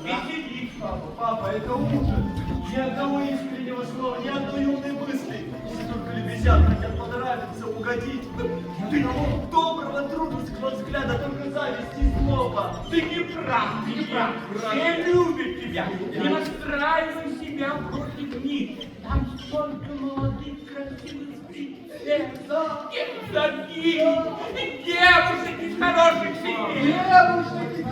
Веселись. Папа, это ужас. Ни одного искреннего слова, ни одной умной мысли. Все только лебезят, хотят понравиться, угодить. Ты доброго, дружеского взгляда, только зависть и злоба. Ты не прав, ты не прав. Все любят тебя. Не настраивай себя против них. Там столько молодых, красивых птиц. Девушек из хороших семей. Девушек,